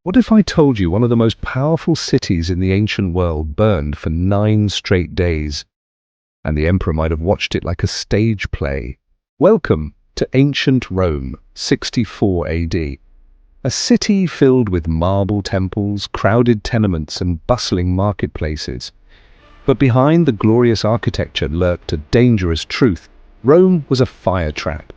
What if I told you one of the most powerful cities in the ancient world burned for 9 straight days, and the emperor might have watched it like a stage play? Welcome to ancient Rome, 64 AD. A city filled with marble temples, crowded tenements, and bustling marketplaces. But behind the glorious architecture lurked a dangerous truth. Rome was a fire trap.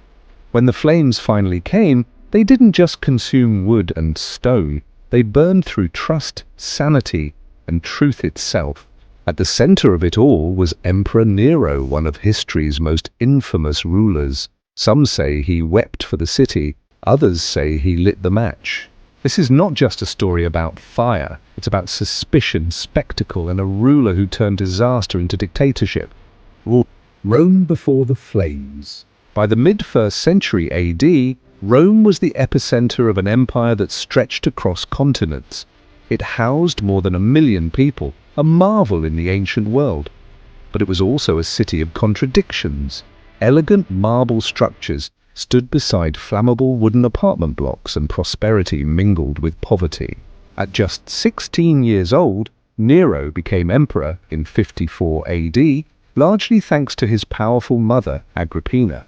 When the flames finally came, they didn't just consume wood and stone. They burned through trust, sanity, and truth itself. At the center of it all was Emperor Nero, one of history's most infamous rulers. Some say he wept for the city, others say he lit the match. This is not just a story about fire, it's about suspicion, spectacle, and a ruler who turned disaster into dictatorship. Rome before the flames. By the mid-1st century AD, Rome was the epicenter of an empire that stretched across continents. It housed more than 1 million people, a marvel in the ancient world. But it was also a city of contradictions. Elegant marble structures stood beside flammable wooden apartment blocks, and prosperity mingled with poverty. At just 16 years old, Nero became emperor in 54 AD, largely thanks to his powerful mother, Agrippina.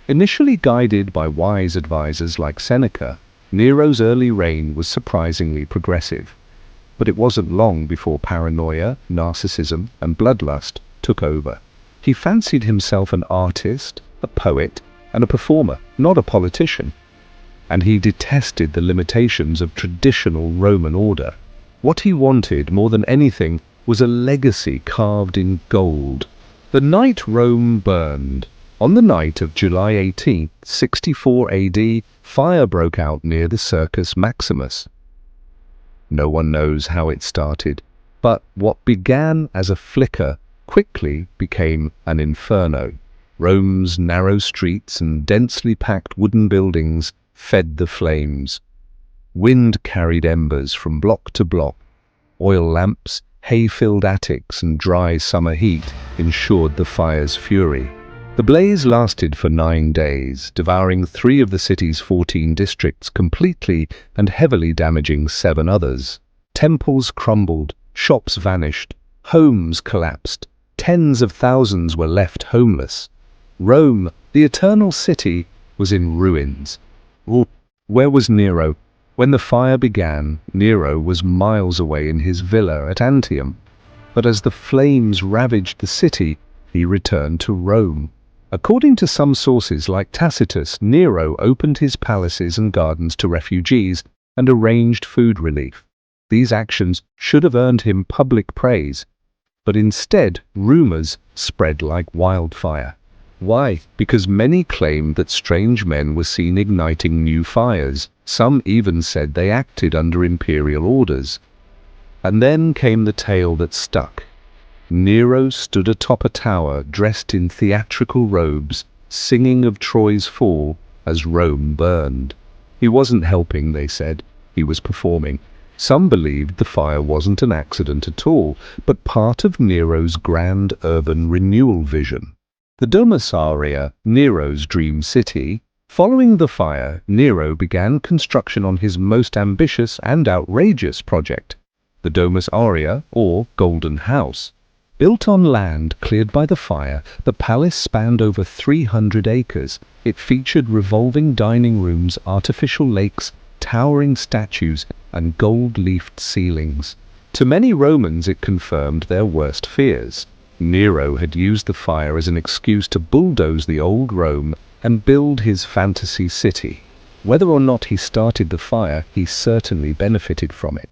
Initially guided by wise advisors like Seneca, Nero's early reign was surprisingly progressive. But it wasn't long before paranoia, narcissism, and bloodlust took over. He fancied himself an artist, a poet, and a performer, not a politician. And he detested the limitations of traditional Roman order. What he wanted more than anything was a legacy carved in gold. The night Rome burned. On the night of July 18, 64 AD, fire broke out near the Circus Maximus. No one knows how it started, but what began as a flicker quickly became an inferno. Rome's narrow streets and densely packed wooden buildings fed the flames. Wind carried embers from block to block. Oil lamps, hay-filled attics, and dry summer heat ensured the fire's fury. The blaze lasted for 9 days, devouring 3 of the city's 14 districts completely and heavily damaging 7 others. Temples crumbled, shops vanished, homes collapsed, tens of thousands were left homeless. Rome, the eternal city, was in ruins. Where was Nero? When the fire began, Nero was miles away in his villa at Pantheon. But as the flames ravaged the city, he returned to Rome. According to some sources like Tacitus, Nero opened his palaces and gardens to refugees and arranged food relief. These actions should have earned him public praise, but instead rumors spread like wildfire. Why? Because many claimed that strange men were seen igniting new fires. Some even said they acted under imperial orders. And then came the tale that stuck. Nero stood atop a tower dressed in theatrical robes, singing of Troy's fall as Rome burned. He wasn't helping, they said. He was performing. Some believed the fire wasn't an accident at all, but part of Nero's grand urban renewal vision. The Domus Aurea, Nero's dream city. Following the fire, Nero began construction on his most ambitious and outrageous project, the Domus Aurea, or Golden House. Built on land cleared by the fire, the palace spanned over 300 acres. It featured revolving dining rooms, artificial lakes, towering statues, and gold-leafed ceilings. To many Romans, it confirmed their worst fears. Nero had used the fire as an excuse to bulldoze the old Rome and build his fantasy city. Whether or not he started the fire, he certainly benefited from it.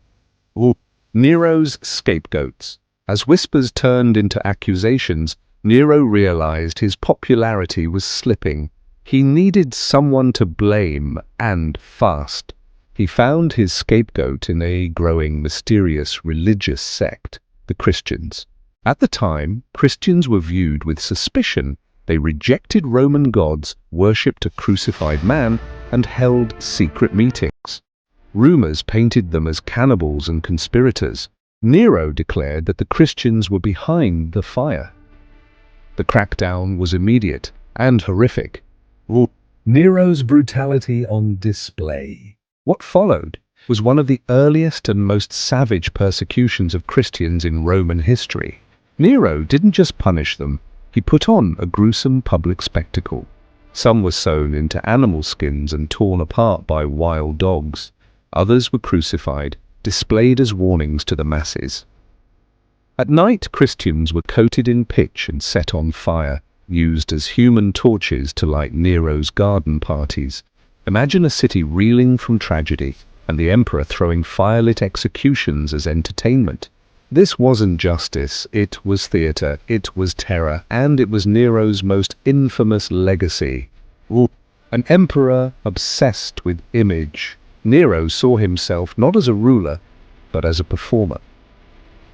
Nero's scapegoats. As whispers turned into accusations, Nero realized his popularity was slipping. He needed someone to blame, and fast. He found his scapegoat in a growing mysterious religious sect, the Christians. At the time, Christians were viewed with suspicion. They rejected Roman gods, worshipped a crucified man, and held secret meetings. Rumors painted them as cannibals and conspirators. Nero declared that the Christians were behind the fire. The crackdown was immediate and horrific. Nero's brutality on display. What followed? was one of the earliest and most savage persecutions of Christians in Roman history. Nero didn't just punish them, he put on a gruesome public spectacle. Some were sewn into animal skins and torn apart by wild dogs. Others were crucified, displayed as warnings to the masses. At night, Christians were coated in pitch and set on fire, used as human torches to light Nero's garden parties. Imagine a city reeling from tragedy, and the emperor throwing fire-lit executions as entertainment. This wasn't justice, it was theater, it was terror, and it was Nero's most infamous legacy. An emperor obsessed with image. Nero saw himself not as a ruler, but as a performer.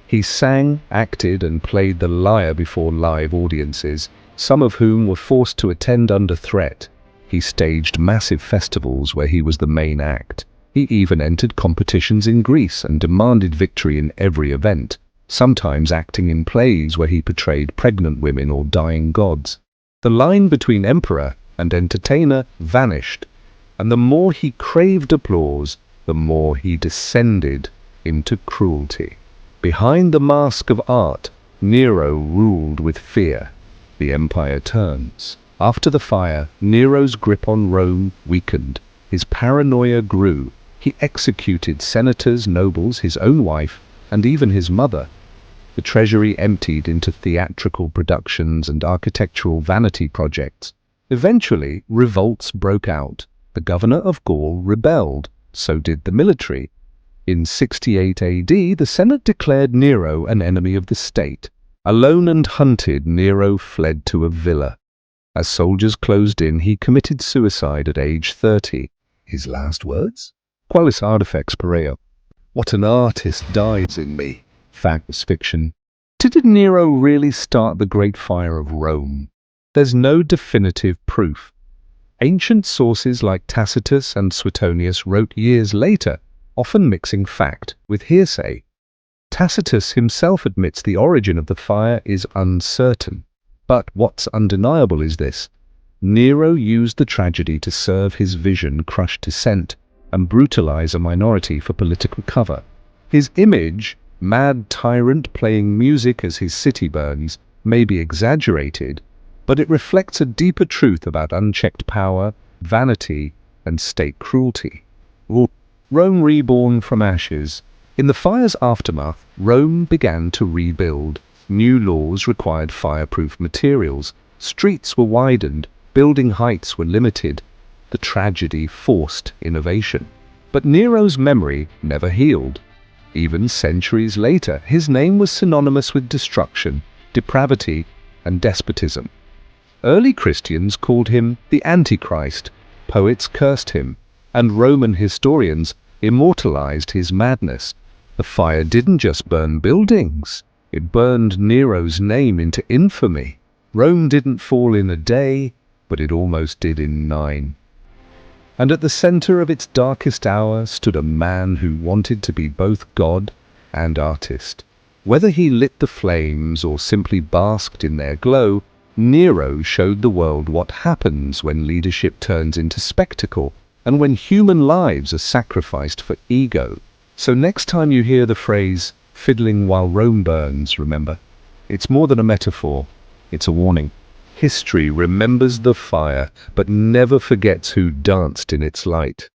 He sang, acted, and played the lyre before live audiences, some of whom were forced to attend under threat. He staged massive festivals where he was the main act. He even entered competitions in Greece and demanded victory in every event, sometimes acting in plays where he portrayed pregnant women or dying gods. The line between emperor and entertainer vanished, and the more he craved applause, the more he descended into cruelty. Behind the mask of art, Nero ruled with fear. The empire turns. After the fire, Nero's grip on Rome weakened. His paranoia grew. He executed senators, nobles, his own wife, and even his mother. The treasury emptied into theatrical productions and architectural vanity projects. Eventually, revolts broke out. The governor of Gaul rebelled. So did the military. In 68 AD, the Senate declared Nero an enemy of the state. Alone and hunted, Nero fled to a villa. As soldiers closed in, he committed suicide at age 30. His last words? Qualis artifex pareo. What an artist dies in me. Fact is fiction. Did Nero really start the Great Fire of Rome? There's no definitive proof. Ancient sources like Tacitus and Suetonius wrote years later, often mixing fact with hearsay. Tacitus himself admits the origin of the fire is uncertain. But what's undeniable is this: Nero used the tragedy to serve his vision, crush dissent, and brutalize a minority for political cover. His image, mad tyrant playing music as his city burns, may be exaggerated, but it reflects a deeper truth about unchecked power, vanity, and state cruelty. Rome reborn from ashes. In the fire's aftermath, Rome began to rebuild. New laws required fireproof materials. Streets were widened. Building heights were limited. The tragedy forced innovation. But Nero's memory never healed. Even centuries later, his name was synonymous with destruction, depravity, and despotism. Early Christians called him the Antichrist, poets cursed him, and Roman historians immortalized his madness. The fire didn't just burn buildings, it burned Nero's name into infamy. Rome didn't fall in a day, but it almost did in 9. And at the center of its darkest hour stood a man who wanted to be both God and artist. Whether he lit the flames or simply basked in their glow, Nero showed the world what happens when leadership turns into spectacle and when human lives are sacrificed for ego. So next time you hear the phrase, fiddling while Rome burns, remember, it's more than a metaphor, it's a warning. History remembers the fire, but never forgets who danced in its light.